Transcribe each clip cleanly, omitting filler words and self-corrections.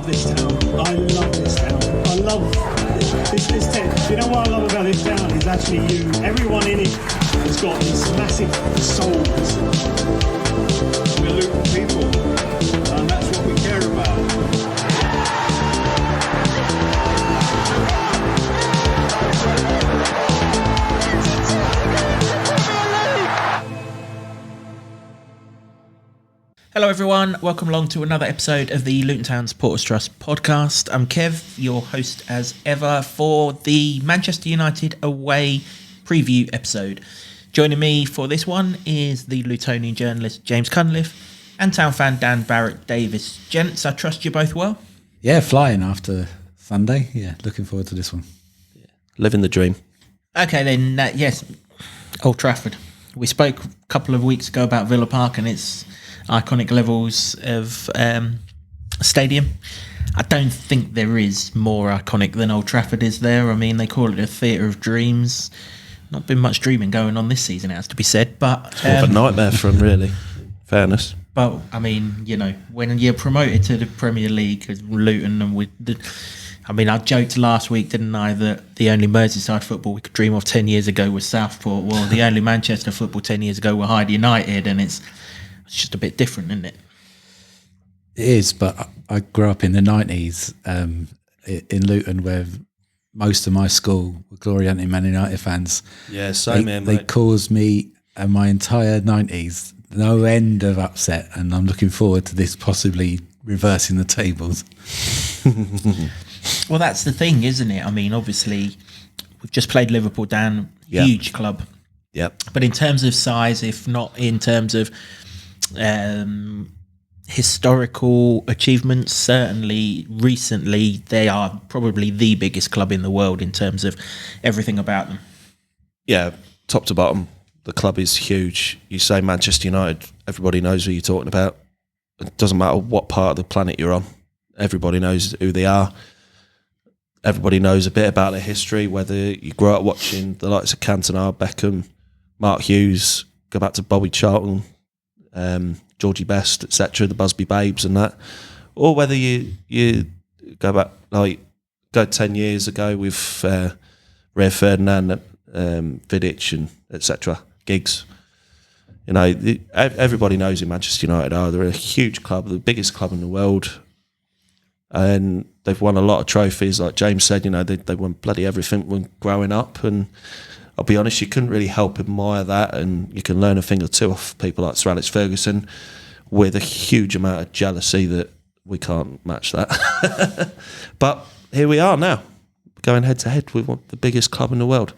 love this town. I love this town. I love this town. You know what I love about this town is actually you. Everyone in it has got these massive souls. We're Luton people, and that's what we care about. Hello everyone, welcome along to another episode of the Luton Town Supporters Trust podcast. I'm Kev, your host as ever for the Manchester United away preview episode. Joining me for this one is the Lutonian journalist James Cunliffe and Town fan Dan Barratt-Davis. Gents, I trust you both well? Yeah, flying after Sunday. Yeah, looking forward to this one. Yeah. Living the dream. Okay then, yes, Old Trafford. We spoke a couple of weeks ago about Villa Park and its iconic levels of stadium. I don't think there is more iconic than Old Trafford is there. I mean, they call it a theatre of dreams. Not been much dreaming going on this season, it has to be said. But a nightmare for them, really. Fairness. But I mean, you know, when you're promoted to the Premier League as Luton, and I joked last week, didn't I, that the only Merseyside football we could dream of 10 years ago was Southport. Well, the only Manchester football 10 years ago were Hyde United, and it's just a bit different, isn't it? It is, but I grew up in the 90s in Luton, where most of my school were glory-hunting Man United fans. Yeah, same here, They mate. caused me and my entire 90s no end of upset, and I'm looking forward to this possibly reversing the tables. Well, that's the thing, isn't it? I mean, obviously, we've just played Liverpool down, huge club. Yep. But in terms of size, if not in terms of historical achievements, certainly recently they are probably the biggest club in the world in terms of everything about them. Yeah, top to bottom, the club is huge. You say Manchester United, everybody knows who you're talking about. It doesn't matter what part of the planet you're on. Everybody knows who they are. Everybody knows a bit about their history, whether you grew up watching the likes of Cantona, Beckham, Mark Hughes, go back to Bobby Charlton, Georgie Best, etc., the Busby Babes and that, or whether you go back, go 10 years ago with Ray Fernandez, Vidic and etc., Giggs. You know, everybody knows who Manchester United are. They're a huge club, the biggest club in the world, and they've won a lot of trophies. Like James said, you know, they won bloody everything when growing up, and I'll be honest, you couldn't really help admire that, and you can learn a thing or two off people like Sir Alex Ferguson, with a huge amount of jealousy that we can't match that. But here we are now, going head to head with the biggest club in the world.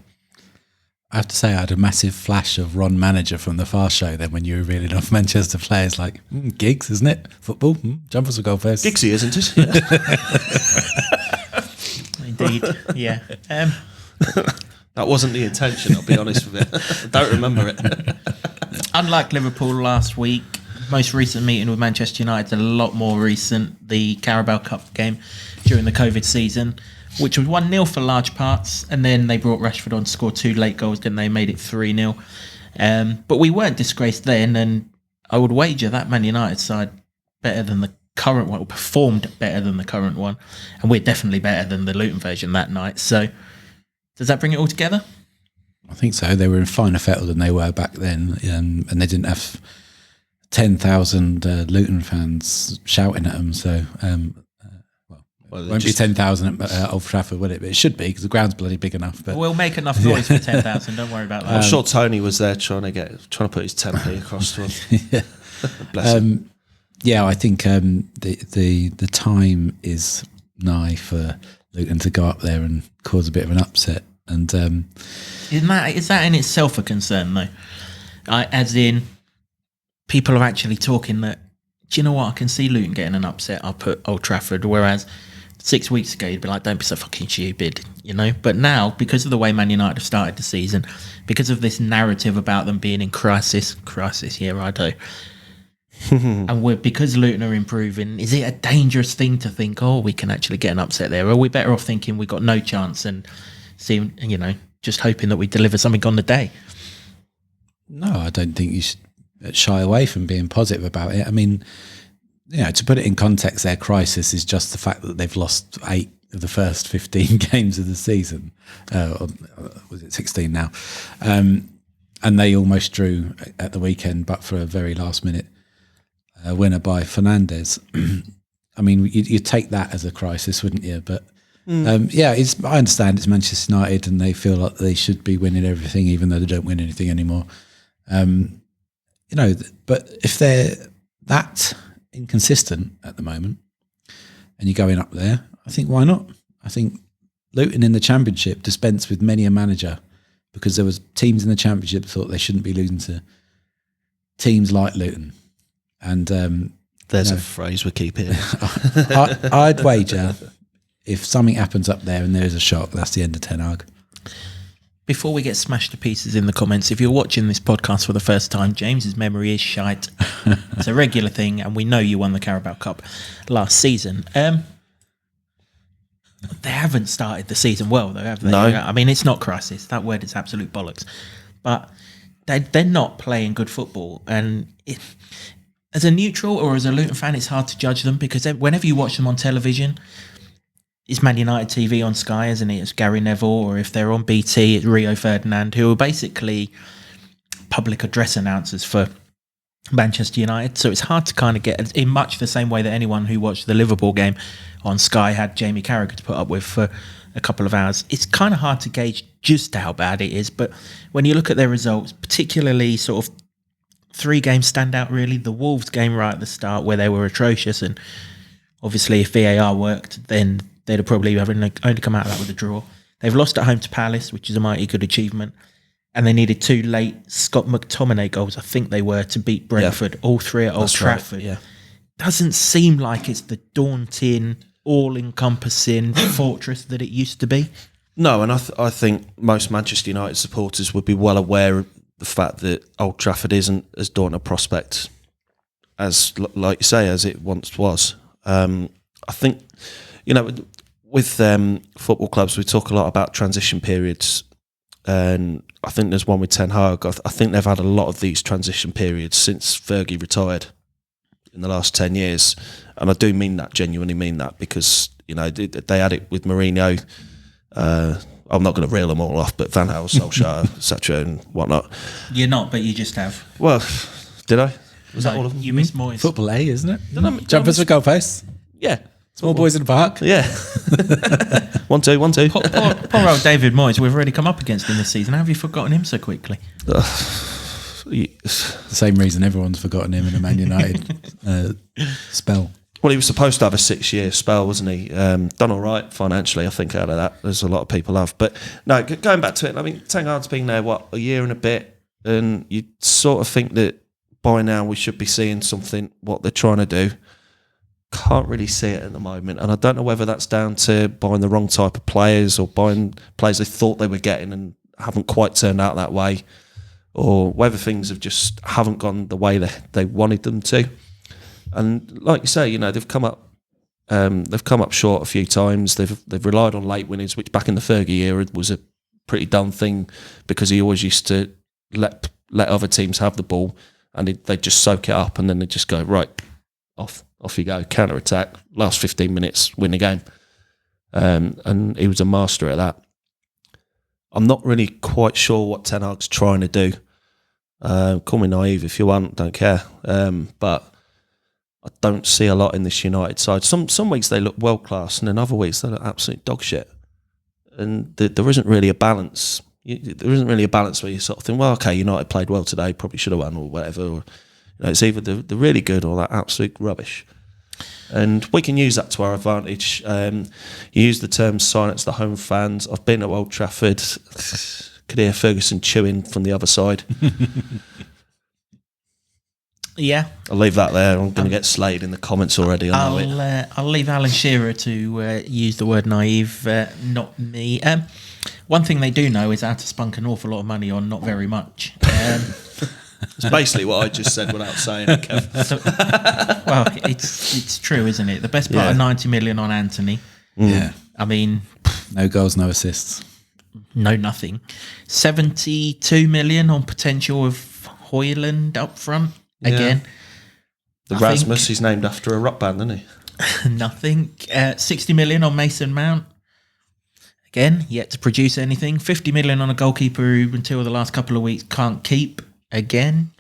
I have to say, I had a massive flash of Ron Manager from the Fast Show then when you were reeling off Manchester players like, gigs, isn't it? Football, jumpers will go first. Giggsy, isn't it? Indeed, yeah. That wasn't the intention, I'll be honest with it. I don't remember it. Unlike Liverpool last week, most recent meeting with Manchester United is a lot more recent. The Carabao Cup game during the COVID season, which was 1-0 for large parts, and then they brought Rashford on to score 2 late goals, didn't they? Made it 3-0. But we weren't disgraced then, and I would wager that Man United side better than the current one, or performed better than the current one, and we're definitely better than the Luton version that night. So does that bring it all together? I think so. They were in finer fettle than they were back then, and they didn't have 10,000 Luton fans shouting at them. So, it won't be 10,000 at Old Trafford, will it? But it should be, because the ground's bloody big enough. But we'll make enough noise for 10,000. Don't worry about that. I'm sure Tony was there trying to put his 10p across to him. Bless him. Yeah, I think the time is nigh for Luton to go up there and cause a bit of an upset. And is that in itself a concern, though? As in, people are actually talking that, do you know what, I can see Luton getting an upset up at Old Trafford, whereas 6 weeks ago you'd be like, don't be so fucking stupid, you know? But now, because of the way Man United have started the season, because of this narrative about them being in crisis, yeah, I do. And because Luton are improving, is it a dangerous thing to think, oh, we can actually get an upset there? Or are we better off thinking we've got no chance and seeing, you know, just hoping that we deliver something on the day? No, I don't think you should shy away from being positive about it. I mean, to put it in context, their crisis is just the fact that they've lost 8 of the first 15 games of the season. Or was it 16 now? And they almost drew at the weekend, but for a very last minute winner by Fernandez. I mean, you'd take that as a crisis, wouldn't you? But I understand it's Manchester United and they feel like they should be winning everything, even though they don't win anything anymore. But if they're that inconsistent at the moment and you're going up there, I think why not? I think Luton in the Championship dispensed with many a manager because there was teams in the Championship thought they shouldn't be losing to teams like Luton. And there's a phrase we keep hearing. I'd wager if something happens up there and there is a shock, that's the end of Ten Hag. Before we get smashed to pieces in the comments, if you're watching this podcast for the first time, James's memory is shite. It's a regular thing, and we know you won the Carabao Cup last season. They haven't started the season well, though, have they? No. I mean, it's not crisis. That word is absolute bollocks. But they're not playing good football. And as a neutral or as a Luton fan, it's hard to judge them because whenever you watch them on television, it's Man United TV on Sky, isn't it? It's Gary Neville, or if they're on BT, it's Rio Ferdinand, who are basically public address announcers for Manchester United. So it's hard to kind of get in much the same way that anyone who watched the Liverpool game on Sky had Jamie Carragher to put up with for a couple of hours. It's kind of hard to gauge just how bad it is. But when you look at their results, particularly sort of 3 games stand out really. The Wolves game right at the start where they were atrocious, and obviously if VAR worked, then they'd have probably only come out of that with a draw. They've lost at home to Palace, which is a mighty good achievement. And they needed 2 late Scott McTominay goals, I think they were, to beat Brentford, all 3 at Old Trafford. Right, yeah. Doesn't seem like it's the daunting, all-encompassing fortress that it used to be. No, and I think most Manchester United supporters would be well aware of the fact that Old Trafford isn't as daunting a prospect as, like you say, as it once was. I think, with football clubs, we talk a lot about transition periods, and I think there's one with Ten Hag. I think they've had a lot of these transition periods since Fergie retired in the last 10 years, and I do mean that, genuinely mean that, because they had it with Mourinho. I'm not going to reel them all off, but Van Gaal, Solskjaer, etc. and whatnot. You're not, but you just have. Well, did I? Was that all of them? You missed Moyes. Football A, isn't it? Jumpers for goalposts. Yeah. Small boys in the park. Yeah. 1-2. Poor old David Moyes, we've already come up against him this season. How have you forgotten him so quickly? The same reason everyone's forgotten him in a Man United spell. Well, he was supposed to have a 6-year spell, wasn't he? Done all right financially, I think, out of that. There's a lot of people have. But no, going back to it, I mean, Ten Hag's been there, a year and a bit, and you sort of think that by now we should be seeing something, what they're trying to do. Can't really see it at the moment, and I don't know whether that's down to buying the wrong type of players or buying players they thought they were getting and haven't quite turned out that way, or whether things haven't gone the way they wanted them to. And like you say, they've come up short a few times. They've relied on late winners, which back in the Fergie era was a pretty dumb thing because he always used to let other teams have the ball and they'd just soak it up and then they'd just go right off you go, counter attack, last 15 minutes, win the game. And he was a master at that. I'm not really quite sure what Ten Hag's trying to do. Call me naive if you want, don't care. But I don't see a lot in this United side. Some weeks they look world class, and then other weeks they look absolute dog shit. And there isn't really a balance. There isn't really a balance where you sort of think, well, okay, United played well today, probably should have won or whatever. Or, it's either the really good or that absolute rubbish. And we can use that to our advantage. You use the term silence the home fans. I've been at Old Trafford. Could hear Ferguson chewing from the other side. Yeah. I'll leave that there. I'm going to get slated in the comments already. I'll leave Alan Shearer to use the word naive, not me. One thing they do know is how to spunk an awful lot of money on not very much. It's basically what I just said without saying it, Kev. Well, it's true, isn't it? The best part of 90 million on Anthony. Yeah. I mean... No goals, no assists. No nothing. 72 million on potential of Højlund up front again. The Rasmus, he's named after a rock band, isn't he? Nothing. 60 million on Mason Mount. Again, yet to produce anything. 50 million on a goalkeeper who, until the last couple of weeks, can't keep. Again.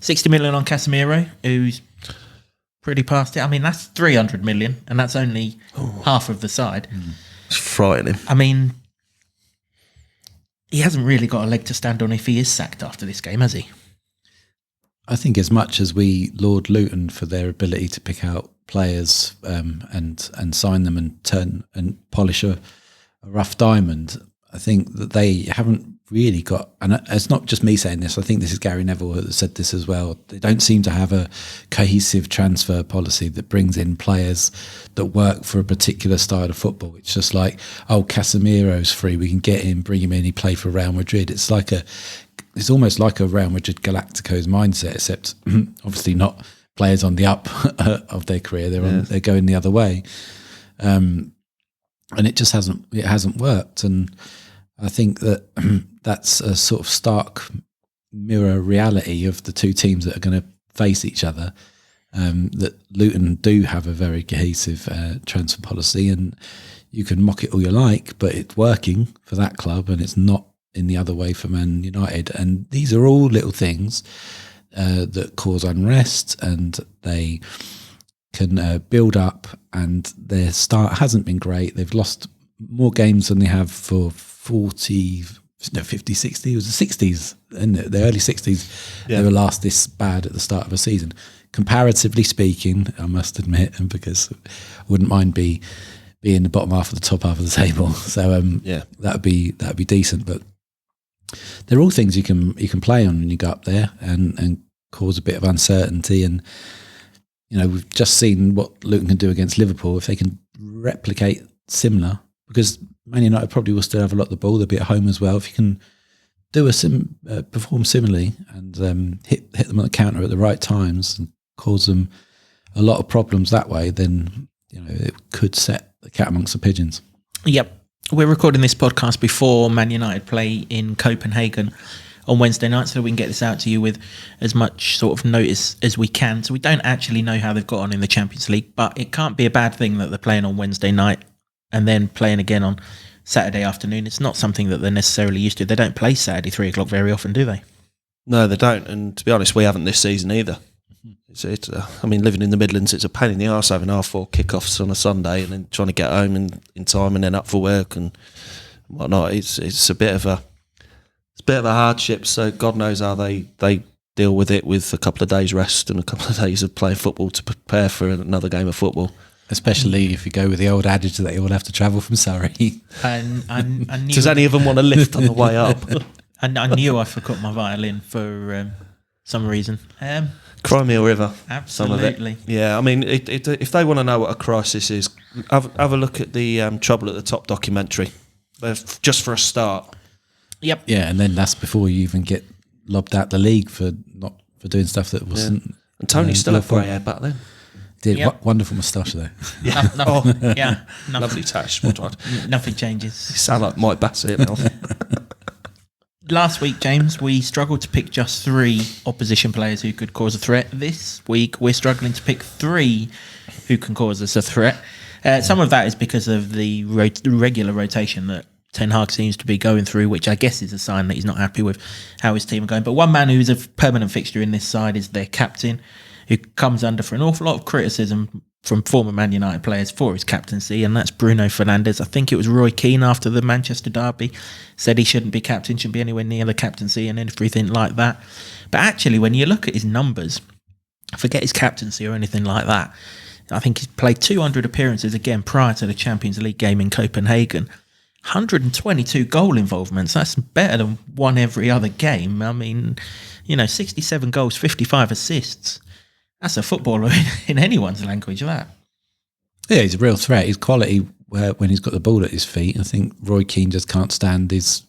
60 million on Casemiro, who's pretty past it. I mean, that's 300 million, and that's only half of the side. It's frightening. I mean, he hasn't really got a leg to stand on if he is sacked after this game, has he? I think as much as we laud Luton for their ability to pick out players and sign them and turn and polish a rough diamond, I think that they haven't really got, and it's not just me saying this, I think this is Gary Neville that said this as well, they don't seem to have a cohesive transfer policy that brings in players that work for a particular style of football. It's just like, oh, Casemiro's free, we can get him, bring him in, he play for Real Madrid. It's almost like a Real Madrid Galacticos mindset, except obviously not players on the up of their career, they're going the other way. And it just hasn't worked. And I think that that's a sort of stark mirror reality of the two teams that are going to face each other. That Luton do have a very cohesive transfer policy, and you can mock it all you like, but it's working for that club, and it's not in the other way for Man United. And these are all little things that cause unrest, and they can build up, and their start hasn't been great. They've lost more games than they have for 50, 60, it was the 60s, in the early 60s, they were last this bad at the start of a season. Comparatively speaking, I must admit, and because I wouldn't mind being the bottom half of the top half of the table. So that'd be decent. But they're all things you can play on when you go up there and cause a bit of uncertainty. And we've just seen what Luton can do against Liverpool if they can replicate similar, because Man United probably will still have a lot of the ball. They'll be at home as well. If you can do perform similarly and hit them on the counter at the right times and cause them a lot of problems that way, then it could set the cat amongst the pigeons. Yep. We're recording this podcast before Man United play in Copenhagen on Wednesday night, so we can get this out to you with as much sort of notice as we can. So we don't actually know how they've got on in the Champions League, but it can't be a bad thing that they're playing on Wednesday night and then playing again on Saturday afternoon. It's not something that they're necessarily used to. They don't play Saturday 3 o'clock very often, do they? No, they don't. And to be honest, we haven't this season either. I mean, living in the Midlands, it's a pain in the arse having 4:30 kickoffs on a Sunday and then trying to get home in time and then up for work and whatnot. It's a bit of a hardship. So God knows how they deal with it, with a couple of days rest and a couple of days of playing football to prepare for another game of football. Especially if you go with the old adage that they all have to travel from Surrey. And Does any of them want to lift on the way up? I knew I forgot my violin for some reason. Crimea River. Absolutely. Some of it. Yeah, I mean, if they want to know what a crisis is, have a look at the Trouble at the Top documentary, just for a start. Yep. Yeah, and then that's before you even get lobbed out the league for doing stuff that wasn't. Yeah. And Tony still had grey hair back then. Did wonderful moustache though. Yeah. Lovely touch. Nothing changes. You sound like Mike Bassett now. Last week, James, we struggled to pick just 3 opposition players who could cause a threat. This week, we're struggling to pick 3 who can cause us a threat. Some of that is because of the regular rotation that Ten Hag seems to be going through, which I guess is a sign that he's not happy with how his team are going. But one man who's a permanent fixture in this side is their captain, who comes under for an awful lot of criticism from former Man United players for his captaincy, and that's Bruno Fernandes. I think it was Roy Keane after the Manchester derby said he shouldn't be captain, shouldn't be anywhere near the captaincy and everything like that. But actually, when you look at his numbers, forget his captaincy or anything like that, I think he's played 200 appearances again prior to the Champions League game in Copenhagen. 122 goal involvements. That's better than one every other game. I mean, 67 goals, 55 assists. That's a footballer in anyone's language, that. Yeah, he's a real threat. His quality when he's got the ball at his feet. I think Roy Keane just can't stand his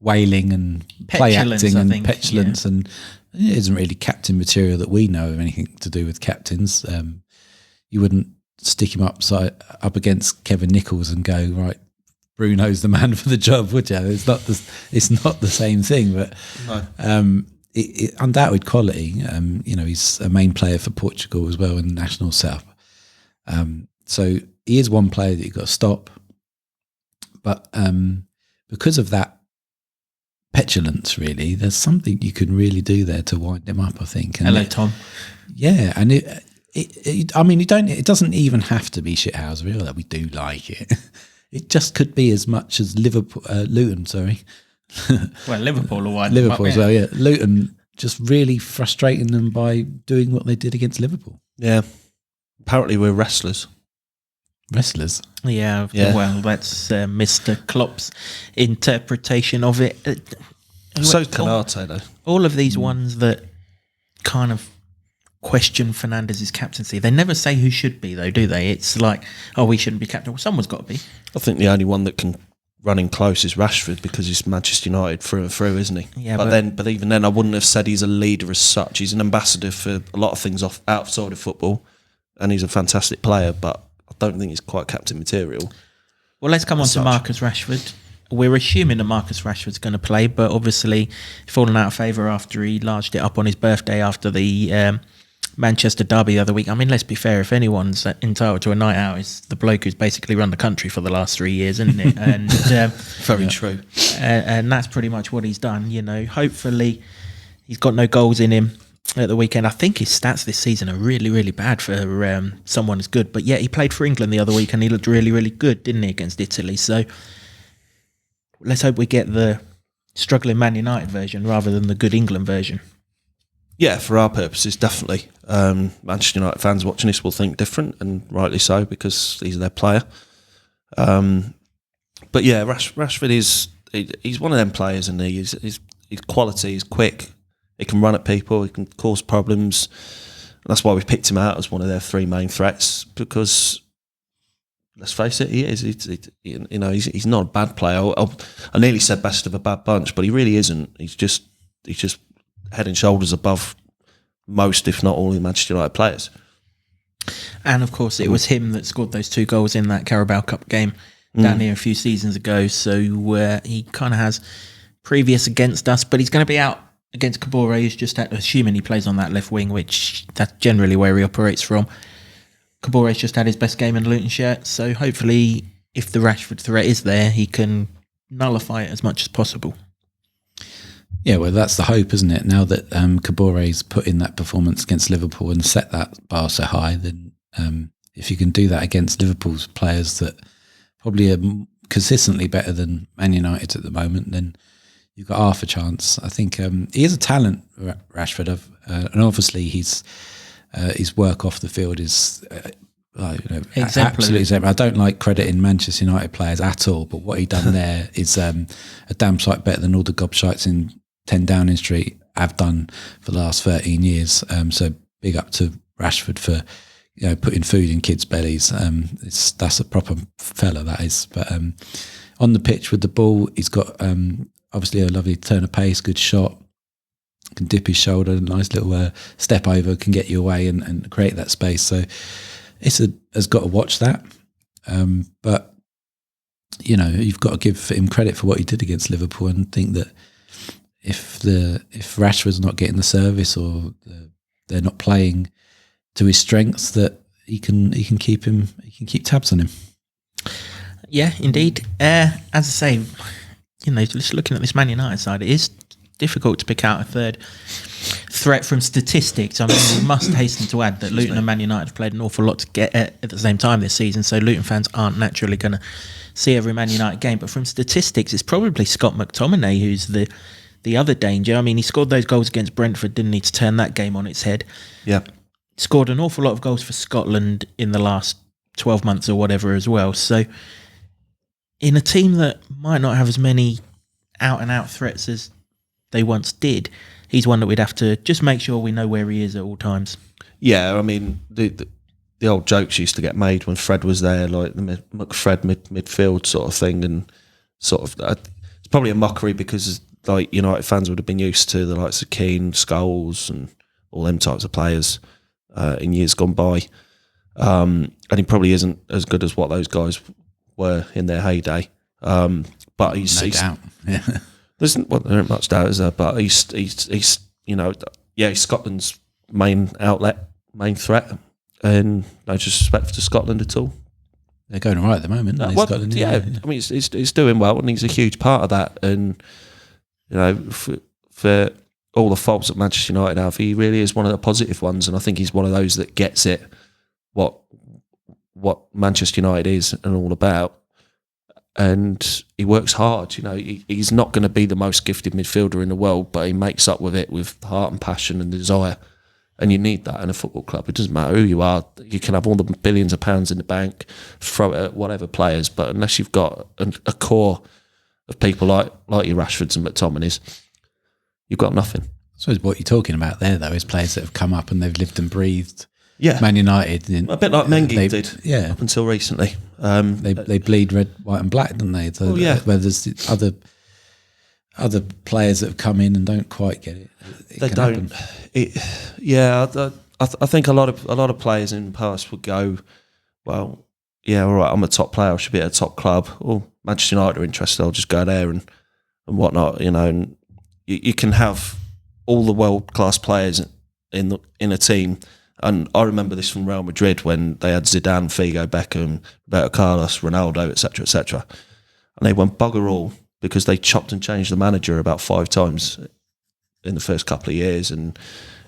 wailing and play acting and petulance, and it isn't really captain material that we know of anything to do with captains. You wouldn't stick him up against Kevin Nichols and go, right, Bruno's the man for the job, would you? It's not the same thing, but no. undoubted quality. He's a main player for Portugal as well in the national setup. So he is one player that you've got to stop. But because of that petulance, really, there's something you can really do there to wind him up, I think. And Hello, Tom. Yeah, and it doesn't even have to be shithousery, although we do like it. It just could be as much as Luton, sorry. Well, Liverpool will wind Liverpool them up, as well, yeah. Luton just really frustrating them by doing what they did against Liverpool. Yeah. Apparently we're wrestlers. Wrestlers? Yeah. Well, that's Mr. Klopp's interpretation of it. So Canate, though. All of these ones that kind of question Fernandez's captaincy, they never say who should be, though, do they? It's like, oh, we shouldn't be captain. Well, someone's got to be. I think the only one that can run in close is Rashford because he's Manchester United through and through, isn't he? Yeah, but even then, I wouldn't have said he's a leader as such. He's an ambassador for a lot of things outside of football, and he's a fantastic player, but I don't think he's quite captain material. Well, let's come on to Marcus Rashford. We're assuming that Marcus Rashford's going to play, but obviously fallen out of favour after he larged it up on his birthday after the Manchester derby the other week. I mean, let's be fair, if anyone's entitled to a night out, it's the bloke who's basically run the country for the last 3 years, isn't it? And Very true. And that's pretty much what he's done, Hopefully he's got no goals in him at the weekend. I think his stats this season are really, really bad for someone as good. But yeah, he played for England the other week and he looked really, really good, didn't he, against Italy? So let's hope we get the struggling Man United version rather than the good England version. Yeah, for our purposes, definitely. Manchester United fans watching this will think different, and rightly so, because he's their player. But yeah, Rashford he's one of them players, and his quality is quick. He can run at people, he can cause problems. And that's why we've picked him out as one of their three main threats, because let's face it, he is. He's not a bad player. I nearly said best of a bad bunch, but he really isn't. He's just head and shoulders above most, if not all, of the Manchester United players. And of course, it was him that scored those 2 goals in that Carabao Cup game down here a few seasons ago. So he kind of has previous against us, but he's going to be out against Kabore, who's just assuming he plays on that left wing, which that's generally where he operates from. Kabore's just had his best game in the Luton shirt, so hopefully, if the Rashford threat is there, he can nullify it as much as possible. Yeah, well, that's the hope, isn't it? Now that Kabore's put in that performance against Liverpool and set that bar so high, then if you can do that against Liverpool's players that probably are consistently better than Man United at the moment, then you've got half a chance. I think he is a talent, Rashford, and obviously his work off the field is absolutely exemplary. I don't like crediting Manchester United players at all, but what he done there is a damn sight better than all the gobshites in 10 Downing Street have done for the last 13 years. So big up to Rashford for putting food in kids' bellies. That's a proper fella, that is. But on the pitch with the ball, he's got obviously a lovely turn of pace, good shot. Can dip his shoulder, a nice little step over, can get you away and create that space. So has got to watch that. But you've got to give him credit for what he did against Liverpool, and think that if Rashford's not getting the service or they're not playing to his strengths, that he can keep tabs on him. Yeah, indeed. As I say, just looking at this Man United side, it is difficult to pick out a third threat from statistics. I mean, we must hasten to add that Luton and Man United have played an awful lot to get at the same time this season, so Luton fans aren't naturally going to see every Man United game. But from statistics, it's probably Scott McTominay who's the other danger. I mean, he scored those goals against Brentford, didn't he, to turn that game on its head. Yeah. Scored an awful lot of goals for Scotland in the last 12 months or whatever as well. So in a team that might not have as many out-and-out threats as they once did, he's one that we'd have to just make sure we know where he is at all times. Yeah, I mean, the old jokes used to get made when Fred was there, like the McFred midfield sort of thing, and sort of it's probably a mockery because like United fans would have been used to the likes of Keane, Scholes, and all them types of players in years gone by, and he probably isn't as good as what those guys were in their heyday. But he's no doubt. Yeah. There isn't much doubt, is there? But he's he's Scotland's main outlet, main threat, and no disrespect to Scotland at all. They're going all right at the moment. Scotland, I mean, he's doing well, and he's a huge part of that. And for all the faults that Manchester United have, he really is one of the positive ones, and I think he's one of those that gets it. What Manchester United is and all about. And he works hard. He's not going to be the most gifted midfielder in the world, but he makes up with it with heart and passion and desire. And you need that in a football club. It doesn't matter who you are. You can have all the billions of pounds in the bank, throw it at whatever players, but unless you've got a core of people like your Rashfords and McTominays, you've got nothing. I suppose what you're talking about there, though, is players that have come up and they've lived and breathed. Yeah, Man United, a bit like Mengi did. Up until recently, they bleed red, white, and black, don't they? So where there's other players that have come in and don't quite get it. They don't. I think a lot of players in the past would go, well, yeah, all right, I'm a top player, I should be at a top club. Oh, Manchester United are interested, I'll just go there and whatnot. And you can have all the world class players in a team. And I remember this from Real Madrid when they had Zidane, Figo, Beckham, Roberto Carlos, Ronaldo, etc., etc. And they went bugger all because they chopped and changed the manager about 5 times in the first couple of years, and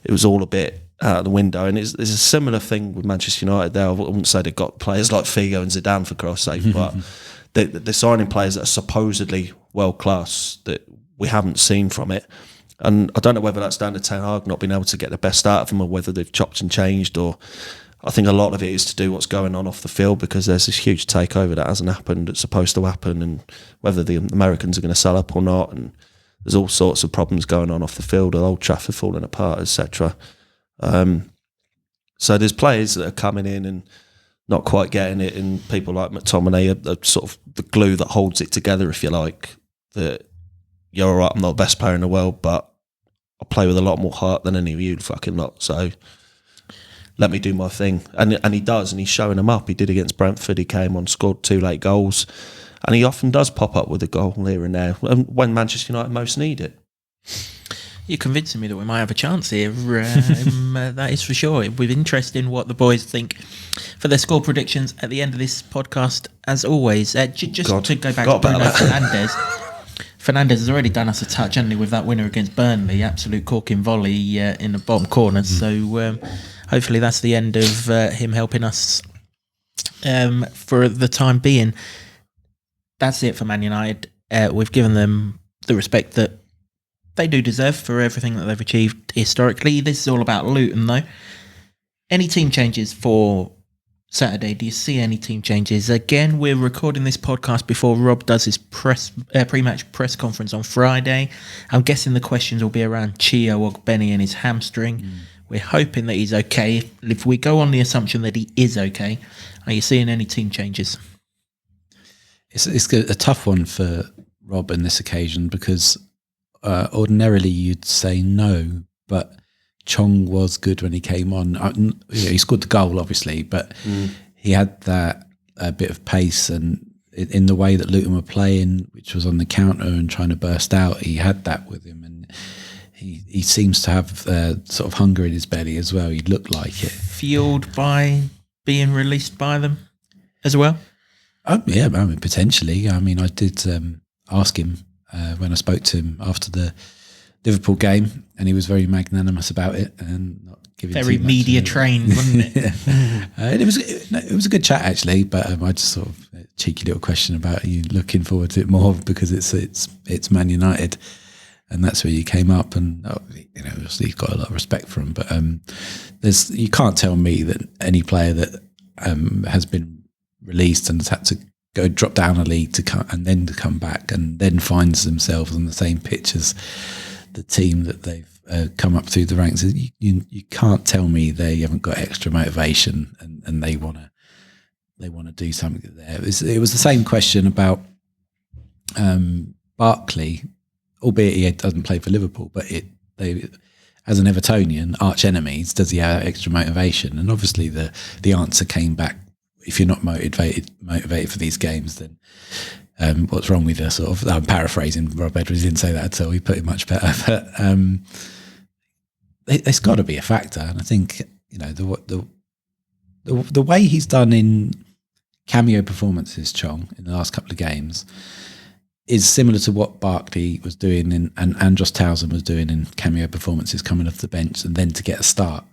it was all a bit out of the window. And there's a similar thing with Manchester United there. I wouldn't say they've got players like Figo and Zidane, for Christ's sake, but they're signing players that are supposedly world class that we haven't seen from it. And I don't know whether that's down to Ten Hag not being able to get the best out of them, or whether they've chopped and changed, or I think a lot of it is to do what's going on off the field, because there's this huge takeover that hasn't happened, it's supposed to happen, and whether the Americans are going to sell up or not, and there's all sorts of problems going on off the field, Old Trafford falling apart, etc. So there's players that are coming in and not quite getting it, and people like McTominay are sort of the glue that holds it together, if you like, that you're all right, I'm not the best player in the world, but I play with a lot more heart than any of you fucking lot. So let me do my thing. And he does, and he's showing them up. He did against Brentford. He came on, scored 2 late goals. And he often does pop up with a goal here and there when Manchester United most need it. You're convincing me that we might have a chance here. That is for sure. It'll be interesting what the boys think for their score predictions at the end of this podcast, as always. Just to go back to Bruno Fernandes. Fernandez has already done us a touch, hasn't he, with that winner against Burnley, absolute corking volley in the bottom corner. So hopefully that's the end of him helping us for the time being. That's it for Man United. We've given them the respect that they do deserve for everything that they've achieved historically. This is all about Luton, though. Any team changes for Saturday? Do you see any team changes? Again, we're recording this podcast before Rob does his pre-match press conference on Friday. I'm guessing the questions will be around Chio Ogbeni and his hamstring. We're hoping that he's okay. If we go on the assumption that he is okay, are you seeing any team changes? It's a tough one for Rob on this occasion, because ordinarily you'd say no, but Chong was good when he came on. He scored the goal, obviously, but he had that bit of pace, and in the way that Luton were playing, which was on the counter and trying to burst out, he had that with him, and he seems to have sort of hunger in his belly as well. He looked like it. Fueled by being released by them as well? Yeah, I mean, potentially. I mean, I did ask him when I spoke to him after the Liverpool game, and he was very magnanimous about it and not giving very too much media trained, wasn't it? It was a good chat, actually, but I just sort of a cheeky little question about, are you looking forward to it more because it's Man United, and that's where you came up, and obviously you've got a lot of respect for him, but you can't tell me that any player that has been released and has had to go drop down a league to come back and then finds themselves on the same pitch as the team that they've come up through the ranks. You can't tell me they haven't got extra motivation and they want to do something there. It was the same question about Barkley, albeit he doesn't play for Liverpool, but as an Evertonian, arch enemies, does he have extra motivation? And obviously the answer came back: if you're not motivated for these games, then what's wrong with us? Sort of, I'm paraphrasing Rob Edwards, he didn't say that at all. He put it much better. But it's got to be a factor. And I think, the way he's done in cameo performances, Chong, in the last couple of games, is similar to what Barkley was doing and Andros Townsend was doing in cameo performances, coming off the bench and then to get a start.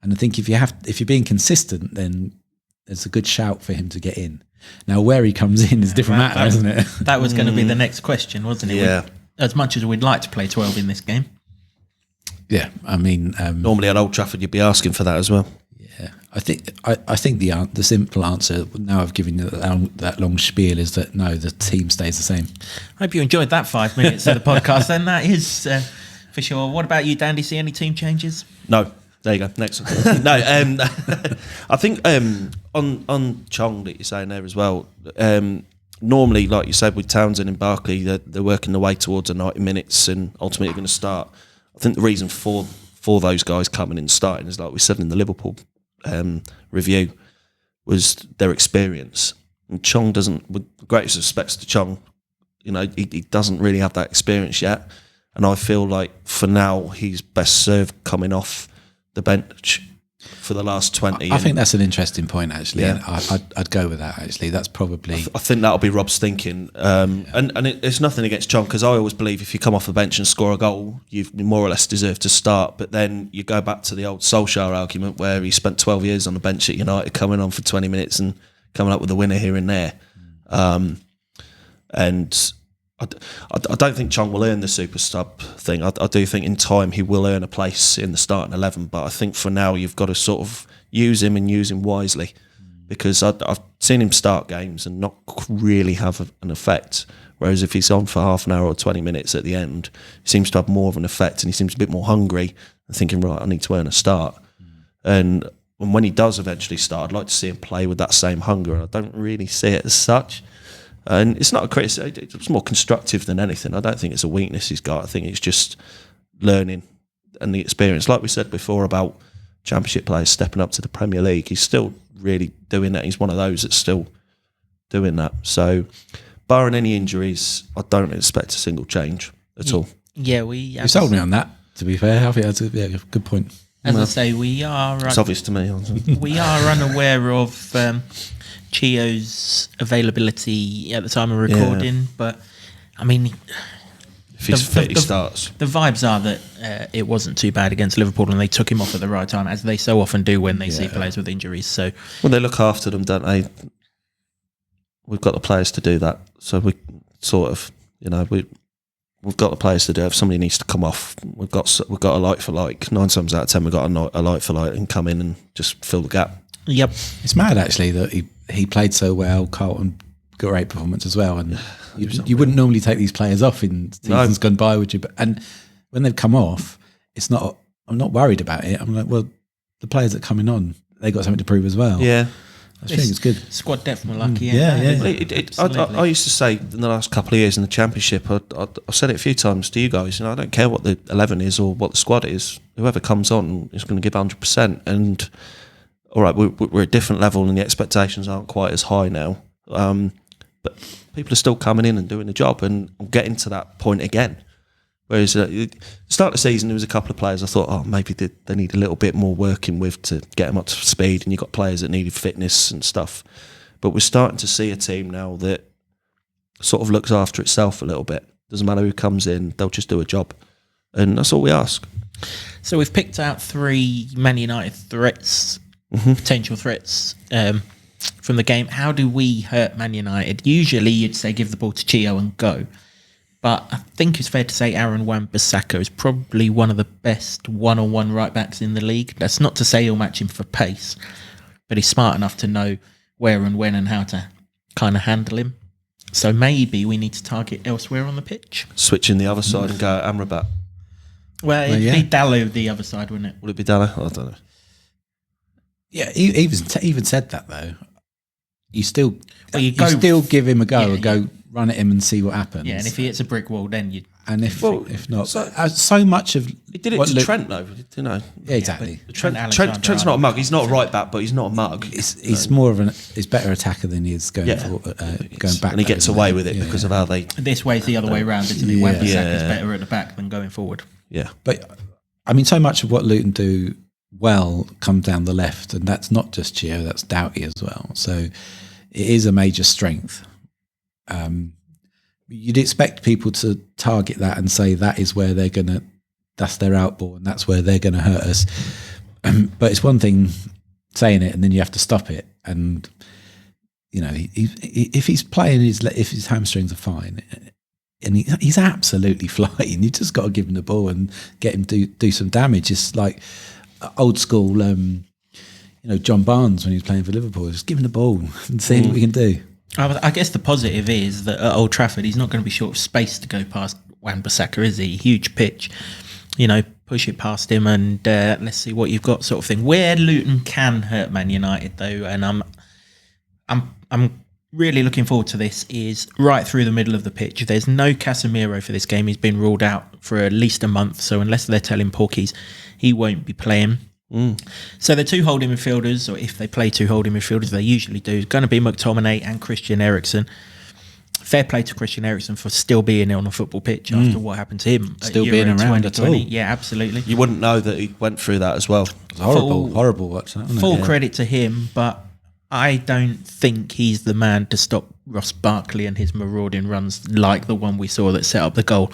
And I think if you're being consistent, then there's a good shout for him to get in. Now, where he comes in is a different matter, isn't it? That was going to be the next question, wasn't it? Yeah. As much as we'd like to play 12 in this game. Yeah, I mean, Normally at Old Trafford, you'd be asking for that as well. yeah, I think the simple answer, now I've given you that long spiel, is that no, the team stays the same. I hope you enjoyed that 5 minutes of the podcast. Then that is for sure. What about you, Dan? Do you see any team changes? No. There you go. Next. No, I think on Chong that you're saying there as well. Normally, like you said, with Townsend and Barkley, they're working their way towards the 90 minutes and ultimately going to start. I think the reason for those guys coming in and starting is, like we said in the Liverpool review, was their experience. And Chong doesn't, with the greatest respects to Chong, he doesn't really have that experience yet. And I feel like for now he's best served coming off the bench for the last 20. I think that's an interesting point, actually. Yeah. I'd go with that, actually. That's probably... I think that'll be Rob's thinking. And it's nothing against Chong, because I always believe if you come off the bench and score a goal, you've more or less deserved to start. But then you go back to the old Solskjaer argument where he spent 12 years on the bench at United, coming on for 20 minutes and coming up with a winner here and there. And I don't think Chong will earn the super sub thing. I do think in time he will earn a place in the starting 11, but I think for now you've got to sort of use him and use him wisely, because I've seen him start games and not really have an effect, whereas if he's on for half an hour or 20 minutes at the end, he seems to have more of an effect and he seems a bit more hungry and thinking, right, I need to earn a start. And when he does eventually start, I'd like to see him play with that same hunger, and I don't really see it as such. And it's not a criticism, it's more constructive than anything. I don't think it's a weakness he's got. I think it's just learning and the experience. Like we said before about Championship players stepping up to the Premier League, he's still really doing that. He's one of those that's still doing that. So, barring any injuries, I don't expect a single change at all. Yeah, you sold me on that, to be fair. I think that's a good point. As I say, we are... It's obvious to me. We are unaware of... Chio's availability at the time of recording, but I mean, if he's fit, he starts. The vibes are that it wasn't too bad against Liverpool, and they took him off at the right time, as they so often do when they see players with injuries. So, well, they look after them, don't they? We've got the players to do that, so we sort of, we've got the players to do it. If somebody needs to come off, we've got a like for like. 9 times out of 10, we've got a like for like and come in and just fill the gap. Yep, it's mad actually that he played so well. Carlton got a great performance as well, and you wouldn't normally take these players off in seasons gone by, would you? And when they've come off, it's not. I'm not worried about it. I'm like, well, the players that are coming on, they got something to prove as well. Yeah, I think it's good. Squad depth, we're lucky. Yeah. I used to say in the last couple of years in the Championship, I've said it a few times to you guys. I don't care what the 11 is or what the squad is. Whoever comes on is going to give 100%. And all right, we're at a different level and the expectations aren't quite as high now. But people are still coming in and doing the job, and I'm getting to that point again. Whereas at the start of the season, there was a couple of players I thought, maybe they need a little bit more working with to get them up to speed, and you've got players that needed fitness and stuff. But we're starting to see a team now that sort of looks after itself a little bit. Doesn't matter who comes in, they'll just do a job. And that's all we ask. So we've picked out 3 Man United threats, potential threats from the game. How do we hurt Man United? Usually you'd say give the ball to Chio and go. But I think it's fair to say Aaron Wan-Bissaka is probably one of the best one-on-one right-backs in the league. That's not to say he'll match him for pace, but he's smart enough to know where and when and how to kind of handle him. So maybe we need to target elsewhere on the pitch. Switching the other side and go Amrabat. Well, it'd be Dallo the other side, wouldn't it? Would it be Dallo? I don't know. Yeah, even said that though. You still give him a go and go run at him and see what happens. Yeah, and if he hits a brick wall, then you. And if not, so much of he did it to Trent though, you know. Yeah, exactly. Trent's not a mug. He's not a right back, but he's not a mug. He's more of he's better attacker than he is going back. And he gets away with it because of how they. This way's the other way around, isn't it? Wan-Bissaka's better at the back than going forward. Yeah, but I mean, so much of what Luton do well comes down the left, and that's not just Chio, that's Doughty as well. So it is a major strength. You'd expect people to target that and say that is where that's their outball and that's where they're going to hurt us. But it's one thing saying it and then you have to stop it. And, you know, if he's playing, if his hamstrings are fine, and he's absolutely flying, you just got to give him the ball and get him do some damage. It's like old school, John Barnes when he was playing for Liverpool. Just give him the ball and see what we can do. I guess the positive is that at Old Trafford, he's not going to be short of space to go past Wan-Bissaka, is he? Huge pitch. Push it past him and let's see what you've got, sort of thing. Where Luton can hurt Man United, though, and I'm really looking forward to this, is right through the middle of the pitch. There's no Casemiro for this game. He's been ruled out for at least a month, so unless they're telling Porkies, he won't be playing. So the two holding midfielders, or if they play two holding midfielders, they usually do, is going to be McTominay and Christian Eriksen. Fair play to Christian Eriksen for still being on a football pitch after what happened to him. Still being around at all. Yeah, absolutely. You wouldn't know that he went through that as well. It was horrible watching that. Full credit to him, but I don't think he's the man to stop Ross Barkley and his marauding runs like the one we saw that set up the goal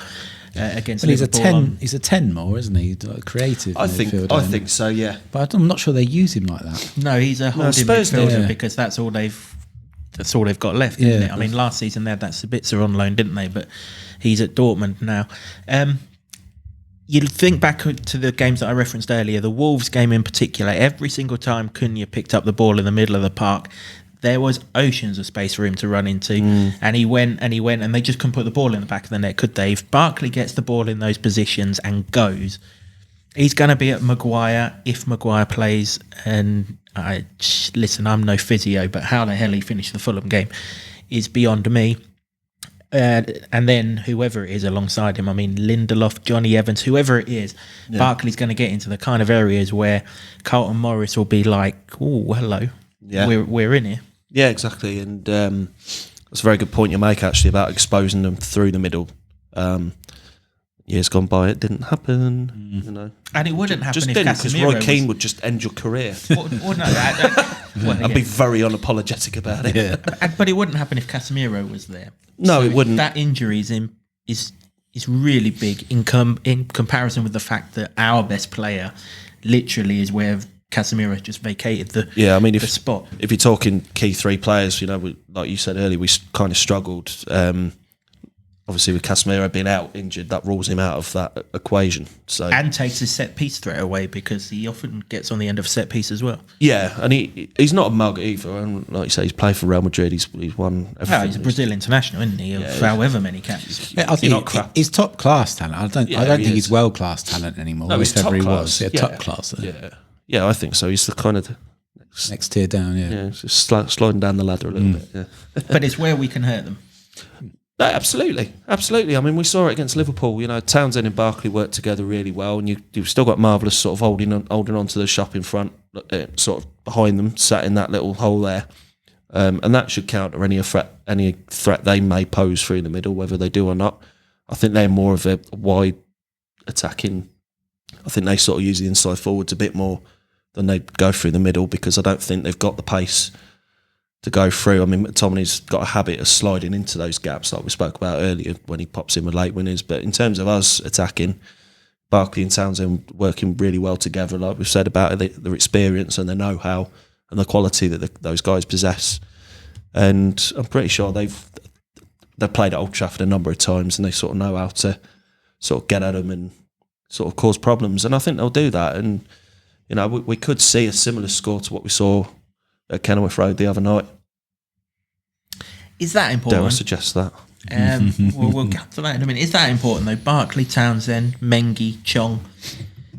against Liverpool. He's a 10 more, isn't he? Like creative. I think so. Yeah, but I'm not sure they use him like that. No, he's a holding midfielder because that's all they've got left, isn't it? I mean, last season they had that Sabitzer on loan, didn't they? But he's at Dortmund now. You think back to the games that I referenced earlier, the Wolves game in particular, every single time Cunha picked up the ball in the middle of the park, there was oceans of space for him to run into. And he went, and they just couldn't put the ball in the back of the net, could they? If Barkley gets the ball in those positions and goes, he's going to be at Maguire if Maguire plays. And listen, I'm no physio, but how the hell he finished the Fulham game is beyond me. And then whoever it is alongside him, I mean, Lindelof, Johnny Evans, whoever it is, Barkley's going to get into the kind of areas where Carlton Morris will be like, oh, hello, we're in here. Yeah, exactly. And that's a very good point you make, actually, about exposing them through the middle. Years gone by, it didn't happen, And it wouldn't happen just if didn't, because Casemiro Roy Keane would just end your career. I'd be very unapologetic about it. Yeah. But it wouldn't happen if Casemiro was there. No, it wouldn't. That injury is really big in comparison with the fact that our best player literally is where Casemiro just vacated the spot. If you're talking key three players, like you said earlier, we kind of struggled. Obviously, with Casemiro being out injured, that rules him out of that equation. So and takes his set piece threat away because he often gets on the end of a set piece as well. Yeah, and he's not a mug either. And like you say, he's played for Real Madrid. He's won everything. Oh, he's a Brazil international, isn't he? Of however many caps. Yeah, I think he's top class talent. I don't think he's world class talent anymore. No, he's top class. Top class. Yeah, I think so. He's the kind of next tier down. Yeah, just sliding down the ladder a little bit. Yeah, but it's where we can hurt them. No, absolutely. I mean, we saw it against Liverpool. Townsend and Barkley worked together really well, and you've still got Marvellous sort of holding on to the shop in front, sort of behind them, sat in that little hole there, and that should counter any threat they may pose through the middle, whether they do or not. I think they're more of a wide attacking. I think they sort of use the inside forwards a bit more than they go through the middle, because I don't think they've got the pace to go through. I mean, McTominay's got a habit of sliding into those gaps like we spoke about earlier when he pops in with late winners. But in terms of us attacking, Barkley and Townsend working really well together, like we've said about their experience and their know-how and the quality that those guys possess. And I'm pretty sure they've played at Old Trafford a number of times, and they sort of know how to sort of get at them and sort of cause problems. And I think they'll do that. And, we could see a similar score to what we saw at Kenilworth Road the other night. Is that important? Dare I suggest that? We'll get to that in a minute. Is that important though? Barkley, Townsend, Mengi, Chong,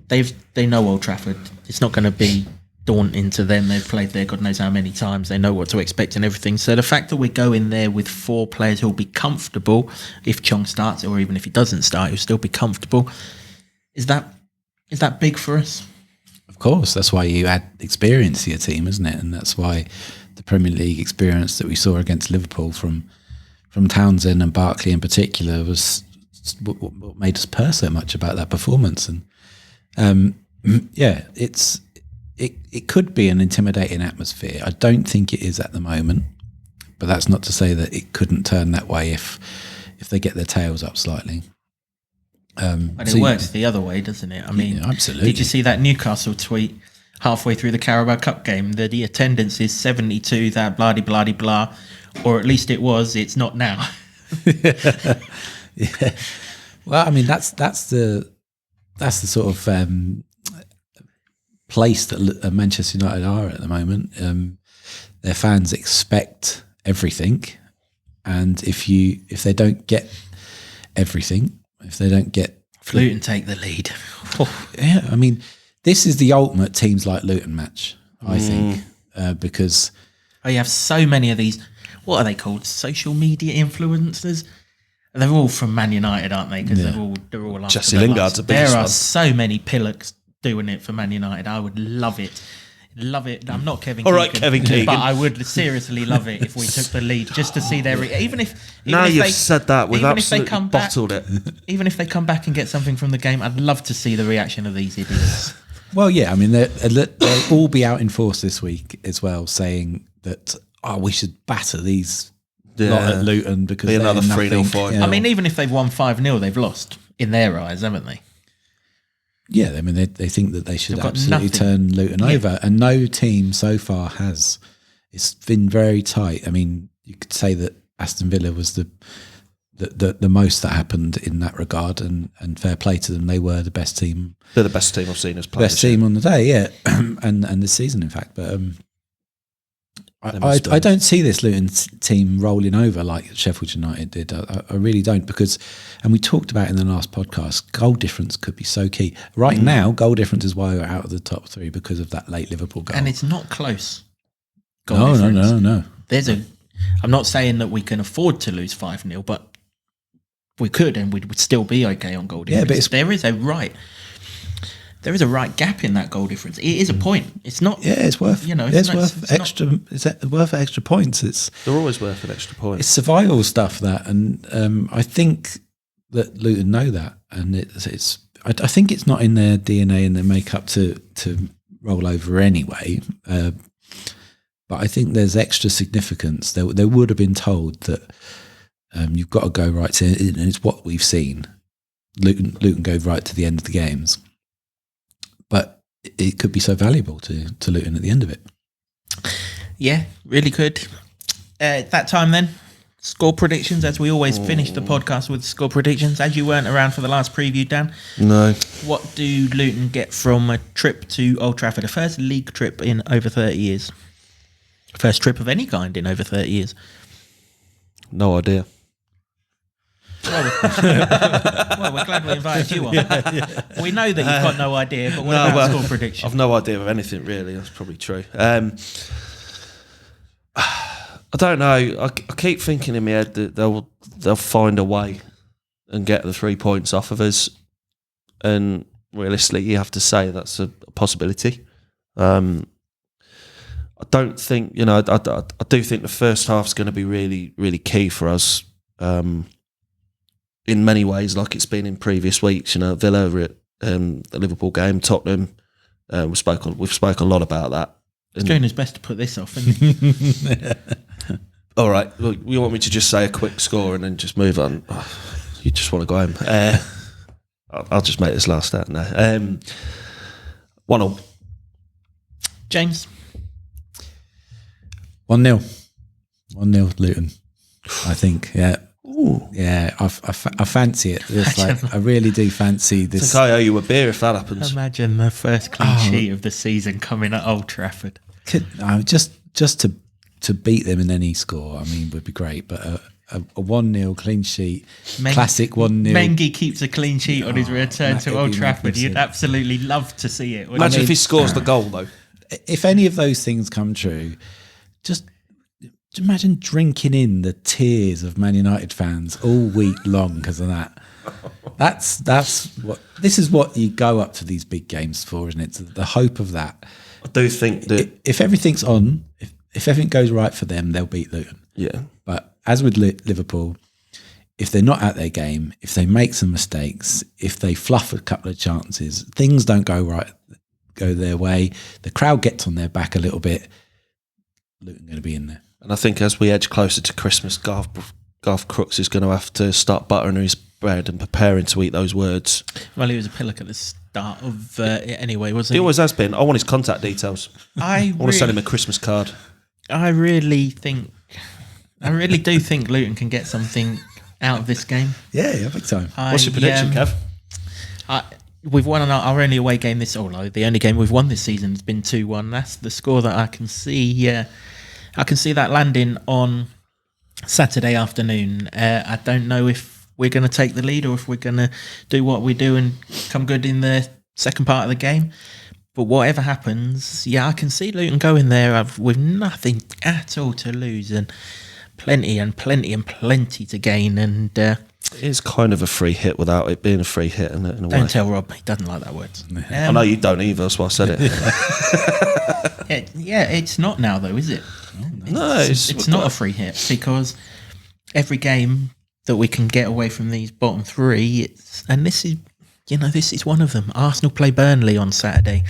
they know Old Trafford. It's not going to be daunting to them. They've played there God knows how many times. They know what to expect and everything. So the fact that we go in there with four players who'll be comfortable, if Chong starts or even if he doesn't start, he'll still be comfortable. Is that big for us? Of course, that's why you add experience to your team, isn't it? And that's why the Premier League experience that we saw against Liverpool from Townsend and Barkley in particular was what made us purr so much about that performance. And Yeah, it could be an intimidating atmosphere. I don't think it is at the moment, but that's not to say that it couldn't turn that way if they get their tails up slightly. But it works the other way, doesn't it? I mean, absolutely. Did you see that Newcastle tweet halfway through the Carabao Cup game that the attendance is 72, that blah, blah, blah, blah, or at least it was, it's not now. Yeah. Well, I mean, that's the sort of place that Manchester United are at the moment. Their fans expect everything, and if they don't get everything, if they don't get Luton take the lead. Yeah, I mean, this is the ultimate teams like Luton match, I think, because you have so many of these. What are they called? Social media influencers. They're all from Man United, aren't they? Because they're all after Jesse their Lingard's lives. a biggest There are one. so many pillocks doing it for Man United. I would love it. Love it. I'm not Kevin All Keegan. right, Kevin Keegan. But I would seriously love it if we took the lead just to see their... Even if You've they, said that, we've even if they absolutely come back, bottled it. even if they come back and get something from the game, I'd love to see the reaction of these idiots. well, yeah, I mean, they'll all be out in force this week as well, saying that we should batter these lot at Luton because Be another they're 3-0 nothing, fight. you know. I mean, even if they've won 5-0, they've lost in their eyes, haven't they? Yeah, I mean, they think that they should They've got absolutely nothing. turn Luton over, and no team so far has. It's been very tight. I mean, you could say that Aston Villa was the most that happened in that regard, and fair play to them. They were the best team. They're the best team I've seen as players. Best team on the day, yeah, and this season, in fact. But I don't see this Luton team rolling over like Sheffield United did. I really don't, because, and we talked about in the last podcast, goal difference could be so key. Right now, goal difference is why we're out of the top three because of that late Liverpool goal. And it's not close. Goal No. difference. I'm not saying that we can afford to lose 5-0, but we could, and we would still be okay on goal difference. Yeah, but there is a right gap in that goal difference. It is a point. It's not. Yeah, it's worth. It's worth extra. It's worth extra points. They're always worth an extra point. It's survival stuff that, and I think that Luton know that, and it's. I think it's not in their DNA and their makeup to roll over anyway. But I think there's extra significance. They would have been told that you've got to go right to, and it's what we've seen. Luton go right to the end of the games. But it could be so valuable to Luton at the end of it. Yeah, really could. That time then, score predictions, as we always finish the podcast with score predictions. As you weren't around for the last preview, Dan. No. What do Luton get from a trip to Old Trafford? A first league trip in over 30 years. First trip of any kind in over 30 years. No idea. Well, we're glad we invited you on. We know that you've got no idea, but what about score prediction? I've no idea of anything really. That's probably true. I don't know. I keep thinking in my head that they'll find a way and get the 3 points off of us. And realistically, you have to say that's a possibility. I don't think, I do think the first half's going to be really, really key for us. In many ways, like it's been in previous weeks, Villa at the Liverpool game, Tottenham. We've spoken a lot about that. He's doing his best to put this off, isn't he? All right, look, you want me to just say a quick score and then just move on? Oh, you just want to go home. I'll just make this last out now. 1-0. James? 1-0. 1-0 Luton, I think, yeah. Ooh. Yeah, I fancy it. I really do fancy this. I think I owe you a beer if that happens. Imagine the first clean sheet of the season coming at Old Trafford. Just to beat them in any score, I mean, would be great. But a 1-0 clean sheet, classic 1-0. Mengi keeps a clean sheet on his return to Old Trafford. You'd absolutely love to see it. Imagine if he scores the goal, though. If any of those things come true, just imagine drinking in the tears of Man United fans all week long because of that. This is what you go up to these big games for, isn't it? The hope of that. I do think that if everything's on, if everything goes right for them, they'll beat Luton. Yeah. But as with Liverpool, if they're not at their game, if they make some mistakes, if they fluff a couple of chances, things don't go their way, the crowd gets on their back a little bit, Luton going to be in there. And I think as we edge closer to Christmas, Garth Crooks is going to have to start buttering his bread and preparing to eat those words. Well, he was a pillock at the start of it anyway, wasn't he? He always has been. I want his contact details. I want to send him a Christmas card. I really do think Luton can get something out of this game. Yeah, I think so. What's your prediction, Kev? We've won our only away game the only game we've won this season has been 2-1. That's the score that I can see. Yeah, I can see that landing on Saturday afternoon. I don't know if we're going to take the lead or if we're going to do what we do and come good in the second part of the game. But whatever happens, I can see Luton going there with nothing at all to lose and plenty to gain. And it is kind of a free hit without it being a free hit, in a way. Don't tell Rob, he doesn't like that word. I know you don't either, that's why I said it. It's not now though, is it? No, it's not a free hit because every game that we can get away from these bottom three, this is one of them. Arsenal play Burnley on Saturday.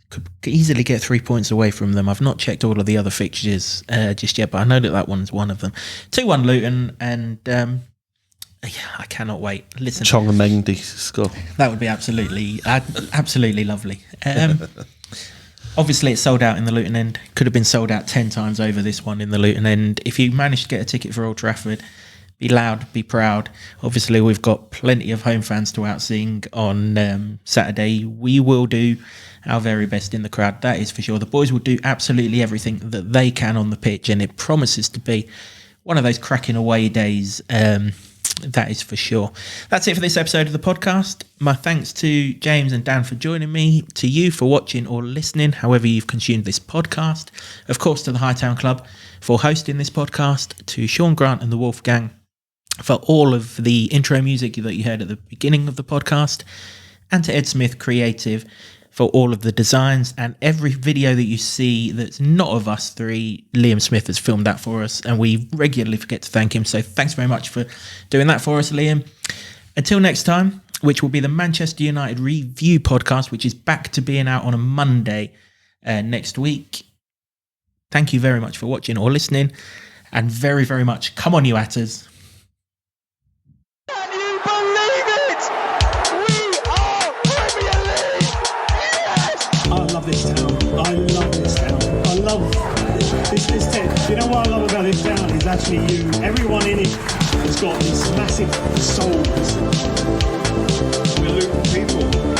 Could easily get 3 points away from them. I've not checked all of the other fixtures just yet, but I know that one's one of them. 2-1 Luton, and I cannot wait. Listen, Chong and Mendy score. That would be absolutely lovely. Obviously, it's sold out in the Luton end. Could have been sold out 10 times over this one in the Luton end. If you manage to get a ticket for Old Trafford, be loud, be proud. Obviously, we've got plenty of home fans to outsing on Saturday. We will do our very best in the crowd, that is for sure. The boys will do absolutely everything that they can on the pitch, and it promises to be one of those cracking away days. That is for sure. That's it for this episode of the podcast. My thanks to James and Dan for joining me, to you for watching or listening, however you've consumed this podcast. Of course, to the Hightown Club for hosting this podcast, to Sean Grant and the Wolfgang for all of the intro music that you heard at the beginning of the podcast, and to Ed Smith Creative for all of the designs and every video that you see that's not of us three. Liam Smith has filmed that for us, and we regularly forget to thank him. So thanks very much for doing that for us, Liam. Until next time, which will be the Manchester United Review podcast, which is back to being out on a Monday next week. Thank you very much for watching or listening, and very, very much come on, you Atters. This town. I love this town. I love this town. You know what I love about this town is actually you. Everyone in it has got these massive souls. We're Luton people.